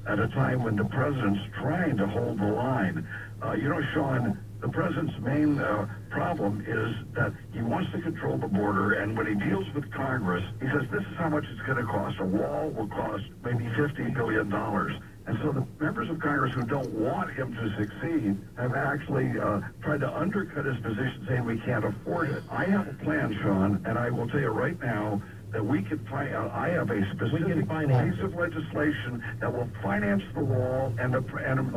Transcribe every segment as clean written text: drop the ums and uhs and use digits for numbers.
at a time when the president's trying to hold the line. Sean, the president's main problem is that he wants to control the border, and when he deals with Congress, he says this is how much it's going to cost. A wall will cost maybe $50 billion. And so the members of Congress who don't want him to succeed have actually tried to undercut his position, saying we can't afford it. I have a plan, Sean, and I will tell you right now that we can find. I have a specific piece of legislation that will finance the wall and the American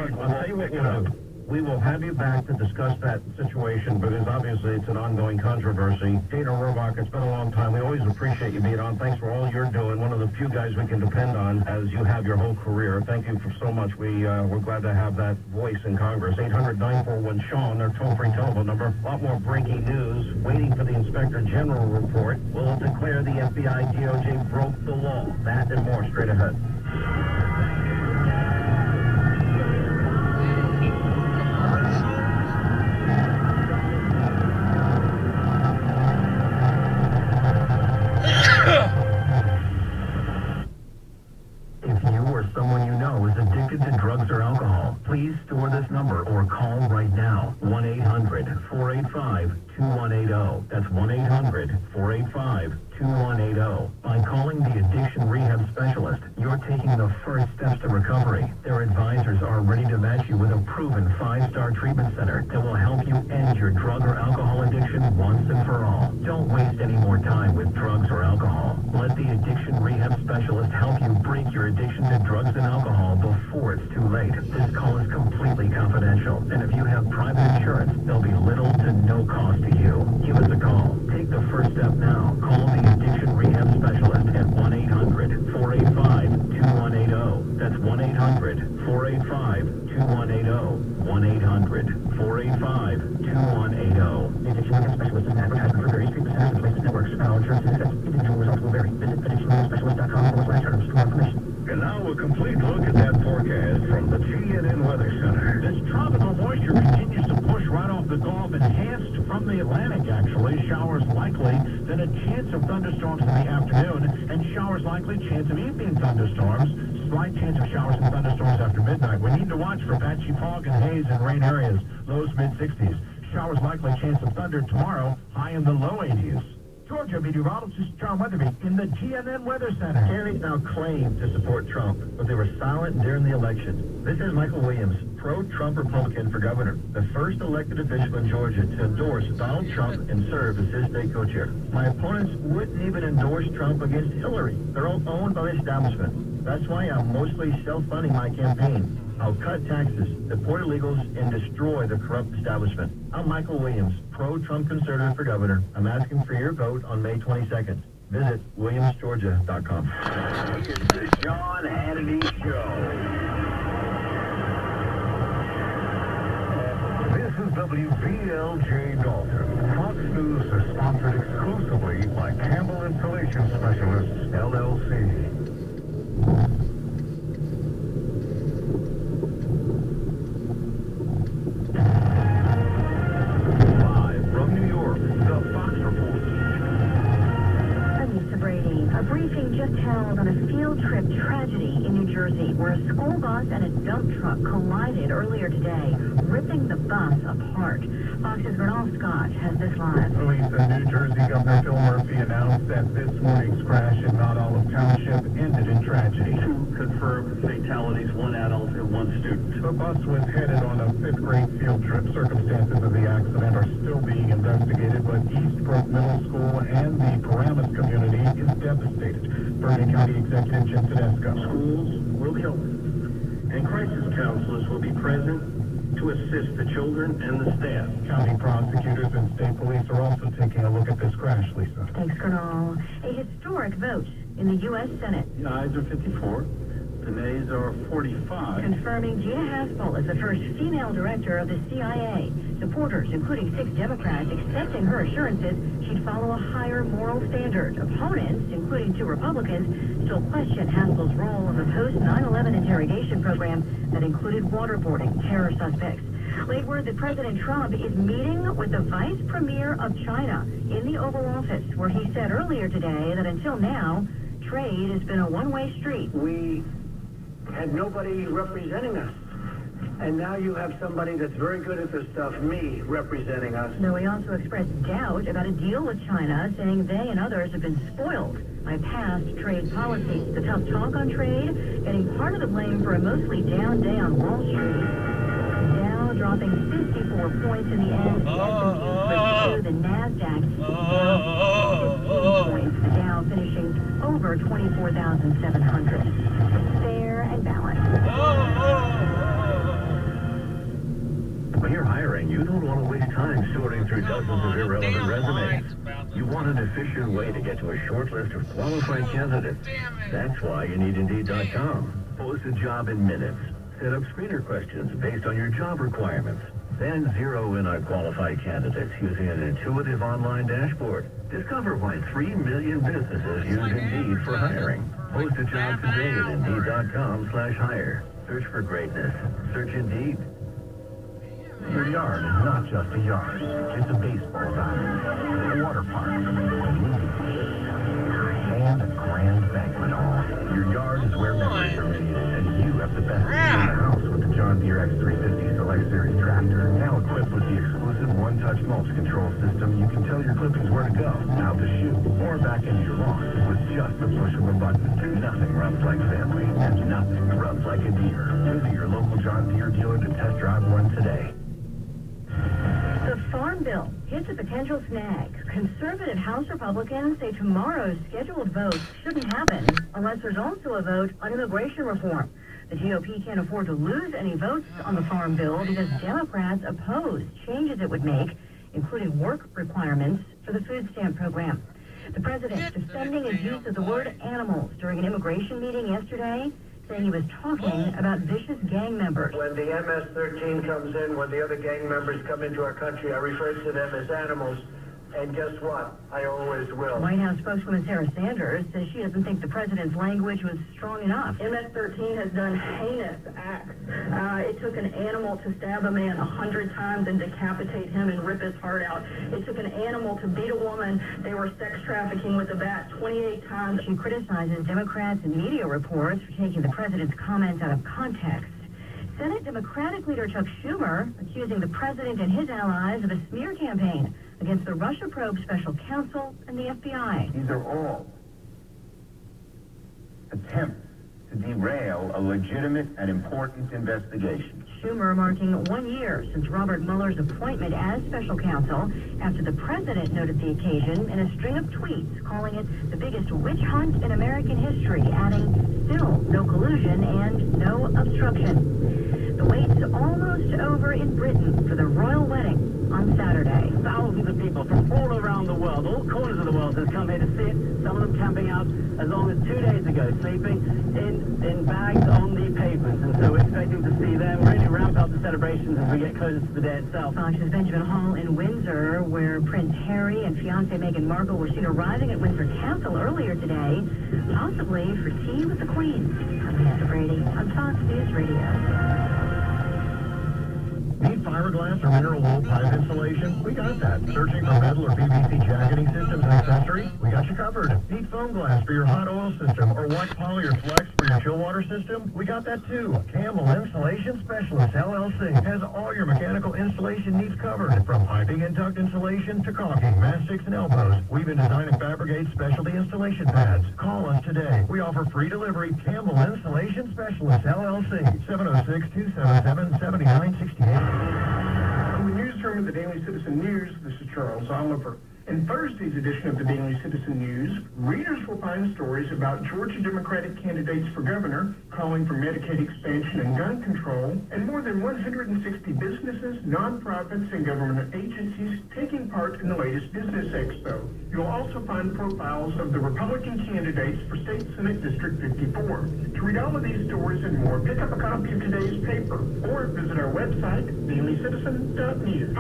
people. I'll tell you what we'll do. We will have you back to discuss that situation because obviously it's an ongoing controversy. Dana Rohrabacher, it's been a long time. We always appreciate you being on. Thanks for all you're doing. One of the few guys we can depend on as you have your whole career. Thank you for so much. We're glad to have that voice in Congress. 800-941-SEAN, their toll-free telephone number. A lot more breaking news. Waiting for the Inspector General report. Will it declare the FBI DOJ broke the law? That and more straight ahead. Please store this number or call right now. 1-800-485-2180. That's 1-800-485-2180. By calling the Addiction Rehab Specialist, you're taking the first steps to recovery. Their advisors are ready to match you with a proven 5-star treatment center that will help you end your drug or alcohol addiction once and for all. Don't waste any more time with drugs or alcohol. Let the Addiction Rehab Specialist help you break your addiction to drugs and alcohol before it's too late. This call is completely confidential, and if you have private insurance, there'll be little to no cost to you. Give us a call. Take the first step now. Call the Addiction Rehab Specialist at 1-800-485-2180. That's 1-800-485-2180. 1-800-485-2180. The Addiction Rehab Specialist is an advertisement for various treatment centers and places networks. Our insurance is accepted. Individual results will vary. Visit addictionrehabspecialist.com/terms for more information. And now a complete look at that forecast from the GNN Weather Center. This tropical moisture continues to push right off the Gulf, enhanced from the Atlantic, actually. Showers likely, then a chance of thunderstorms in the afternoon, and showers likely, chance of evening thunderstorms. Slight chance of showers and thunderstorms after midnight. We need to watch for patchy fog and haze in rain areas, lows mid-60s. Showers likely, chance of thunder tomorrow, high in the low 80s. Georgia meteorologist John Weatherby in the GNN Weather Center. Candidates now claim to support Trump, but they were silent during the election. This is Michael Williams, pro-Trump Republican for governor, the first elected official in Georgia to endorse Donald Trump and serve as his state co-chair. My opponents wouldn't even endorse Trump against Hillary. They're all owned by the establishment. That's why I'm mostly self-funding my campaign. I'll cut taxes, deport illegals, and destroy the corrupt establishment. I'm Michael Williams, pro-Trump conservative for governor. I'm asking for your vote on May 22nd. Visit WilliamsGeorgia.com. It's the Sean Hannity Show. This is WBLJ Dalton. Fox News is sponsored exclusively by Campbell Installation Specialists, LLC. A briefing just held on a field trip tragedy in New Jersey where a school bus and a dump truck collided earlier today, ripping the bus apart. Fox's Bernal Scott has this live. Police in New Jersey Governor Phil Murphy announced that this morning's crash in Mount Olive Township ended in tragedy. 2 confirmed fatalities, 1 adult and 1 student. The bus was headed on a 5th grade field trip. Circumstances of the accident are still being investigated, but Eastbrook Middle School and the Paramus community is devastated. Bergen County Executive Jim Tedesco. Schools will be open, and crisis counselors will be present to assist the children and the staff. County prosecutors and state police are also taking a look at this crash, Lisa. Thanks, Colonel. A historic vote in the U.S. Senate. The ayes are 54. The nays are 45. Confirming Gina Haspel as the first female director of the CIA. Supporters, including 6 Democrats, accepting her assurances she'd follow a higher moral standard. Opponents, including 2 Republicans, still question Haspel's role in the post-9/11 interrogation program that included waterboarding terror suspects. Late word that President Trump is meeting with the Vice Premier of China in the Oval Office, where he said earlier today that until now, trade has been a one-way street. We had nobody representing us. And now you have somebody that's very good at this stuff, me, representing us. Though he also expressed doubt about a deal with China, saying they and others have been spoiled by past trade policies. The tough talk on trade, getting part of the blame for a mostly down day on Wall Street. Dow dropping 54 points in the end. The S&P 32, the NASDAQ down 15 points. The Dow finishing over 24,700. Fair and balanced. When you're hiring, you don't want to waste time sorting through dozens of irrelevant resumes. You want an efficient way to get to a short list of qualified candidates. That's why you need Indeed.com. Post a job in minutes. Set up screener questions based on your job requirements. Then zero in on qualified candidates using an intuitive online dashboard. Discover why 3 million businesses use Indeed for hiring. Post a job today at Indeed.com/hire. Search for greatness. Search Indeed. Your yard is not just a yard. It's a baseball diamond, a water park, a movie theater, and a grand banquet hall. Your yard is where memories are made, and you have the best seat in the house with the John Deere X350 Select Series tractor. Now equipped with the exclusive one-touch mulch control system, you can tell your clippings where to go, how to shoot, or back into your lawn with just the push of a button. Nothing rubs like family, and nothing rubs like a Deere. Visit your local John Deere dealer to test drive one today. The Farm Bill hits a potential snag. Conservative House Republicans say tomorrow's scheduled vote shouldn't happen unless there's also a vote on immigration reform. The GOP can't afford to lose any votes on the Farm Bill because Democrats oppose changes it would make, including work requirements for the food stamp program. The president defending his use of the word animals during an immigration meeting yesterday, saying he was talking about vicious gang members. When the MS-13 comes in, when the other gang members come into our country, I refer to them as animals. And guess what? I always will. White House spokeswoman Sarah Sanders says she doesn't think the president's language was strong enough. MS-13 has done heinous acts. It took an animal to stab a man 100 times and decapitate him and rip his heart out. It took an animal to beat a woman they were sex trafficking with a bat 28 times. She criticizes Democrats and media reports for taking the president's comments out of context. Senate Democratic leader Chuck Schumer accusing the president and his allies of a smear campaign against the Russia probe special counsel and the FBI. These are all attempts to derail a legitimate and important investigation. Schumer marking 1 year since Robert Mueller's appointment as special counsel after the president noted the occasion in a string of tweets calling it the biggest witch hunt in American history, adding still no collusion and no obstruction. The wait's almost over in Britain for the royal wedding on Saturday. Thousands of people from all around the world, all corners of the world, have come here to see it. Some of them camping out as long as 2 days ago, sleeping in bags on the pavements. And so we're expecting to see them really ramp up the celebrations as we get closer to the day itself. Fox's Benjamin Hall in Windsor, where Prince Harry and fiancée Meghan Markle were seen arriving at Windsor Castle earlier today, possibly for tea with the Queen. I'm Amanda Brady on Fox News Radio. Need fiberglass or mineral wool pipe insulation? We got that. Searching for metal or PVC jacketing systems and accessories? We got you covered. Need foam glass for your hot oil system or white poly or flex for your chill water system? We got that too. Campbell Insulation Specialist LLC has all your mechanical installation needs covered. From piping and duct insulation to caulking, mastics, and elbows. We even design and fabricate specialty installation pads. Call us today. We offer free delivery. Campbell Insulation Specialist LLC. 706-277-7968. From the newsroom of the Daily Citizen News, this is Charles Oliver. In Thursday's edition of the Daily Citizen News, readers will find stories about Georgia Democratic candidates for governor calling for Medicaid expansion and gun control, and more than 160 businesses, nonprofits, and government agencies taking part in the latest Business Expo. You'll also find profiles of the Republican candidates for State Senate District 54. To read all of these stories and more, pick up a copy of today's paper or visit our website, dailycitizen.news.